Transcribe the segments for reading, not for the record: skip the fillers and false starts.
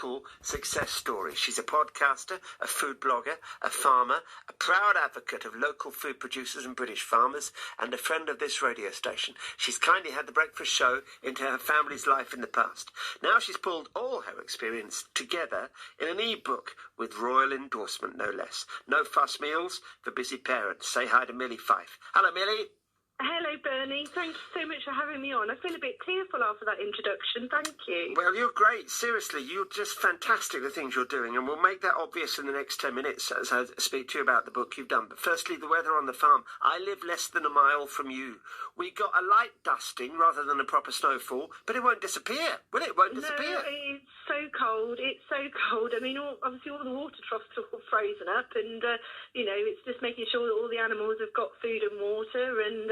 local success story. She's a podcaster, a food blogger, a farmer, a proud advocate of local food producers and British farmers, and a friend of this radio station. She's kindly had the breakfast show into her family's life in the past. Now she's pulled all her experience together in an e-book with royal endorsement, no less. No fuss meals for busy parents. Say hi to Milly Fyfe. Hello, Milly. Hello, Bernie. Thank you so much for having me on. I feel a bit tearful after that introduction. Thank you. Well, you're great. Seriously, you're just fantastic, the things you're doing, and we'll make that obvious in the next 10 minutes as I speak to you about the book you've done. But firstly, the weather on the farm. I live less than a mile from you. We got a light dusting rather than a proper snowfall, but it won't disappear, will it? It won't disappear. No, it's so cold. It's so cold. I mean, obviously all the water troughs are all frozen up, and, it's just making sure that all the animals have got food and water, and,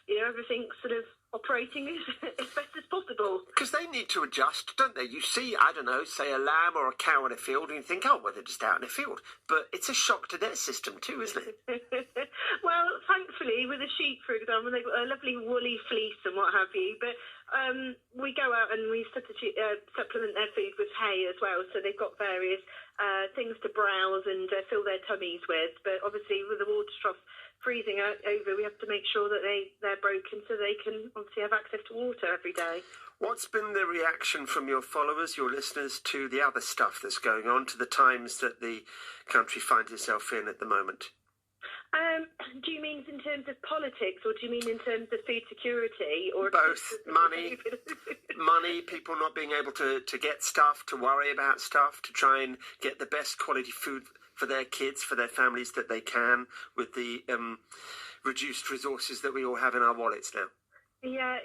everything's sort of operating as best as possible. Because they need to adjust, don't they? You see, I don't know, say a lamb or a cow in a field, and you think, oh, well, they're just out in a field. But it's a shock to their system too, isn't it? Well, thankfully, with the sheep, for example, they've got a lovely woolly fleece and what have you. But we go out and we supplement their food with hay as well. So they've got various things to browse and fill their tummies with. But obviously, with the water troughs freezing over, we have to make sure that they're broken so they can obviously have access to water every day. What's been the reaction from your followers, your listeners, to the other stuff that's going on, to the times that the country finds itself in at the moment? Do you mean in terms of politics, or do you mean in terms of food security? Or both? Money, people not being able to get stuff, to worry about stuff, to try and get the best quality food for their kids, for their families that they can, with the reduced resources that we all have in our wallets now. Yeah,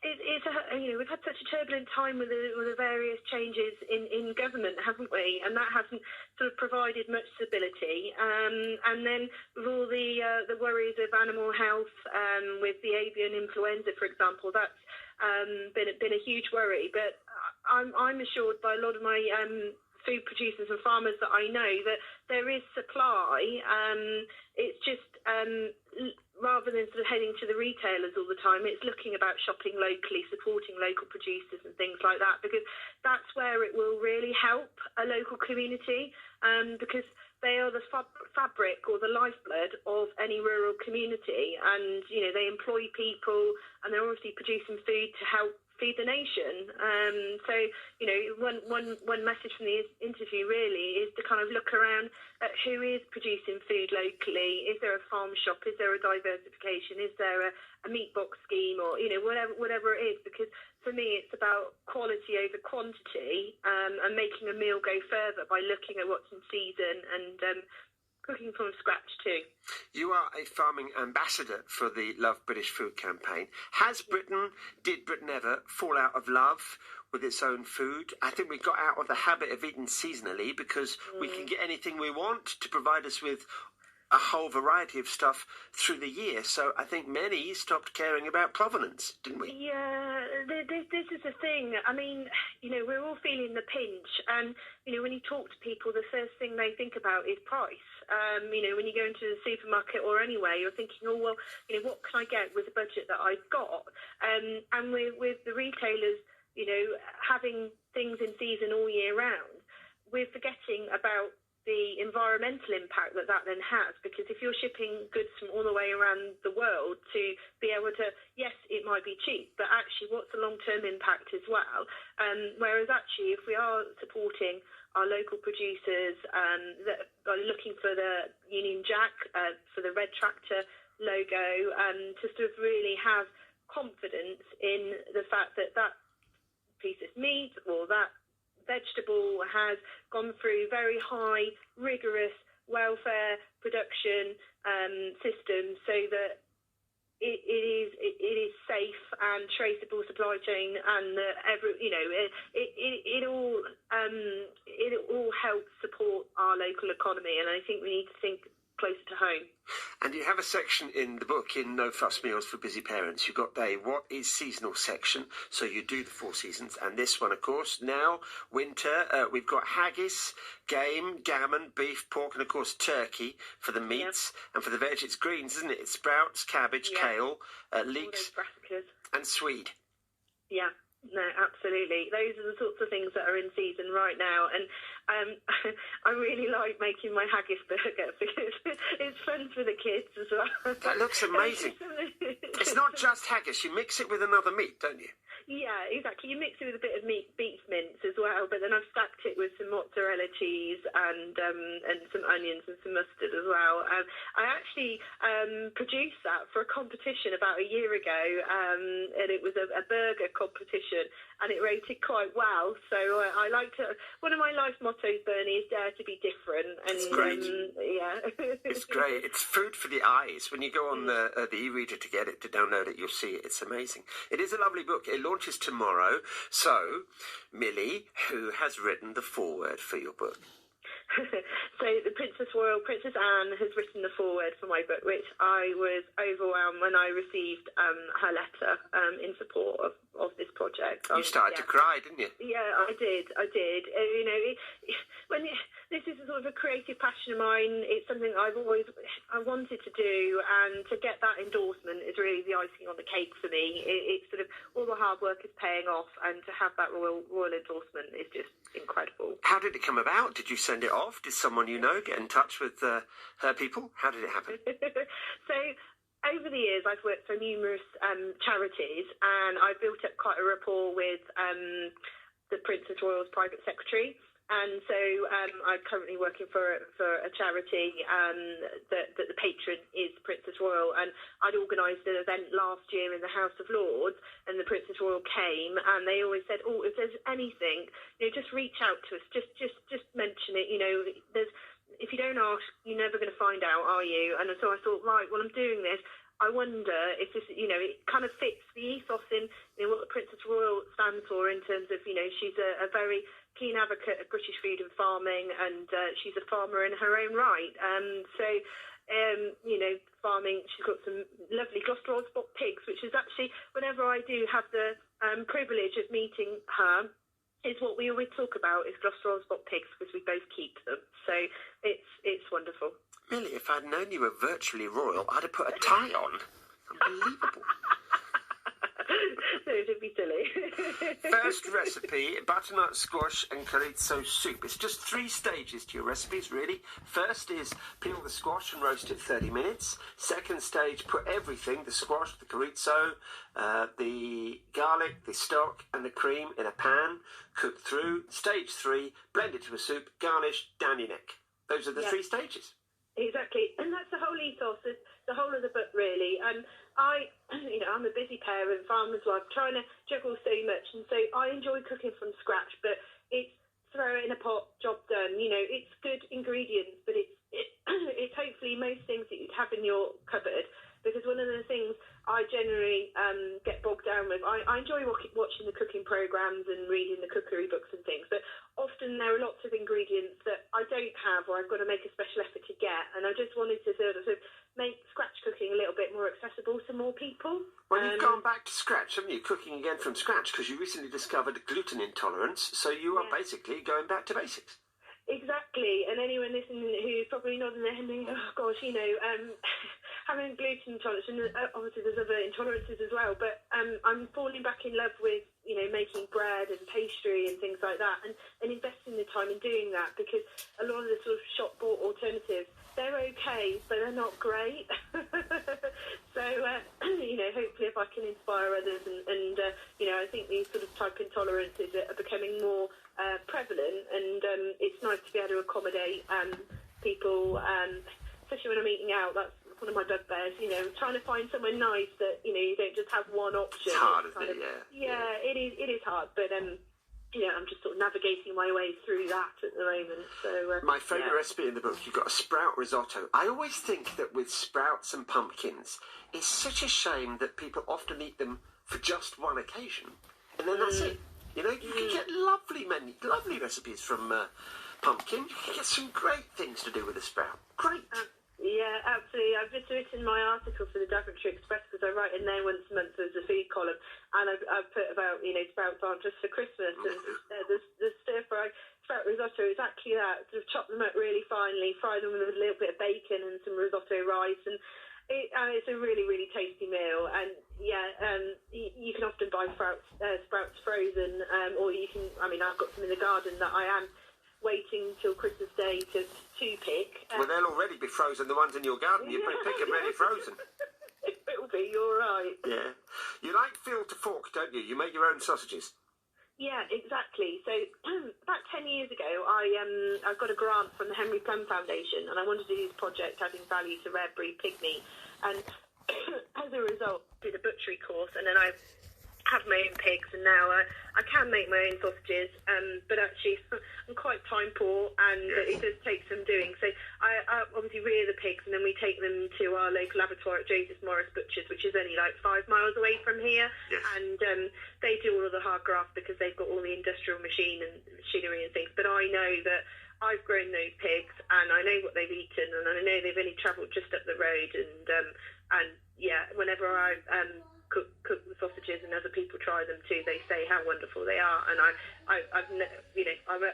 we've had such a turbulent time with the various changes in government, haven't we? And that hasn't sort of provided much stability. And then with all the worries of animal health, with the Avian Influenza, for example, that's been a huge worry. But I'm assured by a lot of my food producers and farmers that I know that there is supply. It's just rather than sort of heading to the retailers all the time, it's looking about shopping locally, supporting local producers and things like that, because that's where it will really help a local community, because they are the fabric or the lifeblood of any rural community, and they employ people, and they're obviously producing food to help feed the nation. So one message from the interview really is to kind of look around at who is producing food locally. Is there a farm shop? Is there a diversification? Is there a meat box scheme, or whatever it is? Because for me, it's about quality over quantity, and making a meal go further by looking at what's in season and cooking from scratch too. You are a farming ambassador for the Love British Food campaign. Did Britain ever fall out of love with its own food? I think we got out of the habit of eating seasonally because we can get anything we want to provide us with a whole variety of stuff through the year. So I think many stopped caring about provenance, didn't we? Yeah, this is the thing. I mean, we're all feeling the pinch. And, when you talk to people, the first thing they think about is price. When you go into the supermarket or anywhere, you're thinking, oh, well, what can I get with the budget that I've got? And with the retailers, having things in season all year round, we're forgetting about the environmental impact that then has, because if you're shipping goods from all the way around the world to be able to, yes, it might be cheap, but actually what's the long-term impact as well? Whereas actually if we are supporting our local producers that are looking for the Union Jack, for the red tractor logo, to sort of really have confidence in the fact that that piece of meat or that vegetable has gone through very high, rigorous welfare production systems, so that it is safe and traceable supply chain, and it all helps support our local economy. And I think we need to think closer to home. And you have a section in the book, in No Fuss Meals for Busy Parents. You've got a what is seasonal section, so you do the 4 seasons. And this one, of course, now, winter, we've got haggis, game, gammon, beef, pork, and, of course, turkey for the meats. Yep. And for the veg, it's greens, isn't it? It's sprouts, cabbage, kale, leeks, and swede. Yeah. No, absolutely. Those are the sorts of things that are in season right now. And I really like making my haggis burger because it's fun for the kids as well. That looks amazing. It's not just haggis. You mix it with another meat, don't you? Yeah, exactly. You mix it with a bit of beef mince as well, but then I've stacked it with some mozzarella cheese and some onions and some mustard as well. I actually produced that for a competition about a year ago, and it was a burger competition, and it rated quite well. So I like to. One of my life mottos, Bernie, is dare to be different. And it's great. Yeah, it's great. It's food for the eyes. When you go on the e-reader to get it, to download it, you'll see it. It's amazing. It is a lovely book. It launches tomorrow. So, Milly, who has written the foreword for your book? So the Princess Royal, Princess Anne, has written the foreword for my book, which I was overwhelmed when I received her letter in support of this project. You started to cry, didn't you? Yeah, I did. This is a sort of a creative passion of mine. It's something I wanted to do, and to get that endorsement is really the icing on the cake for me. It's sort of all the hard work is paying off, and to have that royal endorsement is just incredible. How did it come about? Did you send it off? Did someone you know get in touch with her people? How did it happen? So over the years, I've worked for numerous charities, and I've built up quite a rapport with the Princess Royal's private secretary. And so I'm currently working for a charity that the patron is Princess Royal, and I'd organised an event last year in the House of Lords, and the Princess Royal came, and they always said, "Oh, if there's anything, just reach out to us, just mention it. If you don't ask, you're never going to find out, are you?" And so I thought, right, well, I'm doing this. I wonder if this, it kind of fits the ethos in what the Princess Royal stands for in terms of, she's a very keen advocate of British food and farming, and she's a farmer in her own right. Farming, she's got some lovely Gloucester spot pigs, which is actually, whenever I do have the privilege of meeting her, is what we always talk about is Gloucester spot pigs, because we both keep them. So it's wonderful. Milly, if I'd known you were virtually royal, I'd have put a tie on. Unbelievable. No, don't be silly. First recipe, butternut squash and chorizo soup. It's just 3 stages to your recipes, really. First is peel the squash and roast it 30 minutes. Second stage, put everything, the squash, the chorizo, the garlic, the stock and the cream in a pan. Cook through. Stage 3, blend it to a soup, garnish, down your neck. Those are the 3 stages. Exactly, and that's the whole ethos, the whole of the book, really. And I'm a busy parent, farmer's wife, trying to juggle so much, and so I enjoy cooking from scratch. But it's throw it in a pot, job done. It's good ingredients, but it's hopefully most things that you'd have in your cupboard. Because one of the things I generally get bogged down with, I enjoy watching the cooking programmes and reading the cookery books and things, but often there are lots of ingredients that I don't have, or I've got to make a special effort to get, and I just wanted to sort of make scratch cooking a little bit more accessible to more people. Well, you've gone back to scratch, haven't you? Cooking again from scratch, because you recently discovered gluten intolerance, so you are basically going back to basics. Exactly, and anyone listening who's probably nodding their head thinking, oh gosh, having gluten intolerance, and obviously there's other intolerances as well, but I'm falling back in love with, making bread and pastry and things like that, and investing the time in doing that, because a lot of the sort of shop-bought alternatives, they're okay, but they're not great. So, hopefully if I can inspire others, and I think these sort of type intolerances are becoming more prevalent, and it's nice to be able to accommodate people, especially when I'm eating out. That's one of my bugbears, trying to find somewhere nice that, you don't just have one option. It's hard, isn't it? Yeah, it is hard, but I'm just sort of navigating my way through that at the moment. So my favourite recipe in the book, you've got a sprout risotto. I always think that with sprouts and pumpkins, it's such a shame that people often eat them for just one occasion, and then that's it. You can get lovely recipes from pumpkin. You can get some great things to do with a sprout. Great. Yeah, absolutely. I've just written my article for the Daventry Express, because I write in there once a month as a food column, and I've put about, sprouts aren't just for Christmas, and the stir-fry sprout risotto is actually that. Sort of chop them up really finely, fry them with a little bit of bacon and some risotto rice, and It's a really, really tasty meal, and you can often buy sprouts frozen, or you can. I mean, I've got some in the garden that I am waiting till Christmas Day to pick. Well, they'll already be frozen. The ones in your garden, you pick them ready frozen. It'll be. You're right. Yeah, you like field to fork, don't you? You make your own sausages. Yeah, exactly. So about 10 years ago, I got a grant from the Henry Plum Foundation, and I wanted to do this project adding value to rare breed pig meat. And as a result, did a butchery course, and then I have my own pigs, and now I can make my own sausages. But actually, I'm quite time poor, and it does take some doing. So I obviously rear the pigs, and then we take them to our local abattoir at Joseph Morris Butchers, which is only like 5 miles away from here. Yes. And they do all of the hard graft because they've got all the industrial machinery and things. But I know that I've grown those pigs, and I know what they've eaten, and I know they've only travelled just up the road. And whenever I cook the sausages and other people try them too, they say how wonderful they are. And I'm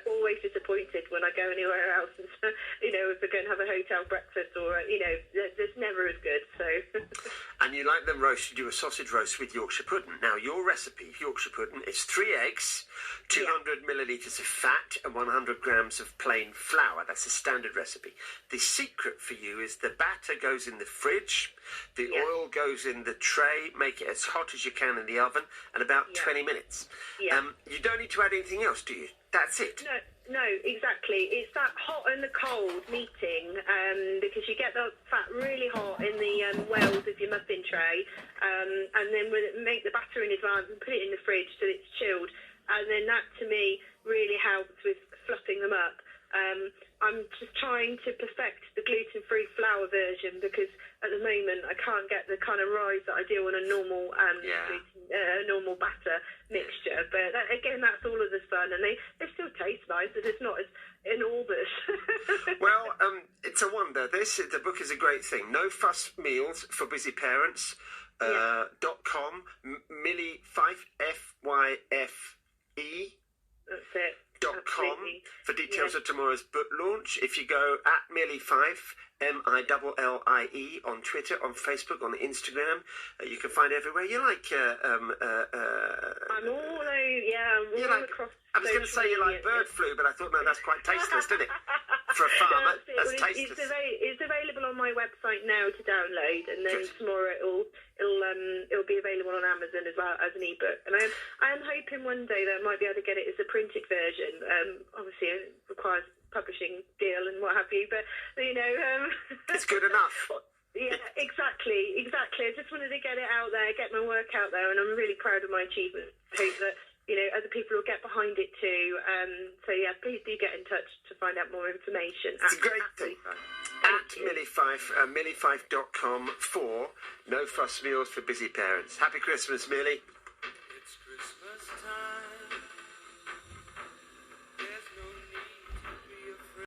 always disappointed when I go anywhere else, and if I go and have a hotel breakfast, or it's never as good. So. And you like them roasted? You do a sausage roast with Yorkshire pudding. Now, your recipe for Yorkshire pudding is 3 eggs, 200 millilitres of fat, and 100 grams of plain flour. That's a standard recipe. The secret for you is the batter goes in the fridge, the oil goes in the tray, make it as hot as you can in the oven, and about 20 minutes. You don't need to add anything else, do you? That's it. No, exactly. It's that hot and the cold meeting, because you get the fat really hot in the wells of your muffin tray, and then make the batter in advance and put it in the fridge so it's chilled, and then that to me really helps with fluffing them up. I'm just trying to perfect the gluten-free flour version, because at the moment I can't get the kind of rise that I do on a normal normal batter mixture. But again, that's all of the fun, and they still taste nice, but it's not as enormous. Well, it's a wonder. The book is a great thing. No Fuss Meals for Busy Parents. .com. Milly Fyfe, Fyfe. That's it. .com for details of tomorrow's book launch. If you go at Milly Fyfe, MILLIE, on Twitter, on Facebook, on Instagram, you can find everywhere. You like I'm all across. I was going to say you like bird flu, but I thought, no, that's quite tasteless, isn't it? For a farmer, that's tasteless. It's available on my website now to download, and then tomorrow it'll be available on Amazon as well as an ebook. And I am hoping one day that I might be able to get it as a printed version. Obviously, it requires publishing deal and what have you, but it's good enough. Yeah, exactly. I just wanted to get it out there, get my work out there, and I'm really proud of my achievement. I hope that other people will get behind it too. Please do get in touch to find out more information. It's a great thing. At Milly Fyfe, millyfyfe.com for No Fuss Meals for Busy Parents. Happy Christmas, Milly. It's Christmas time.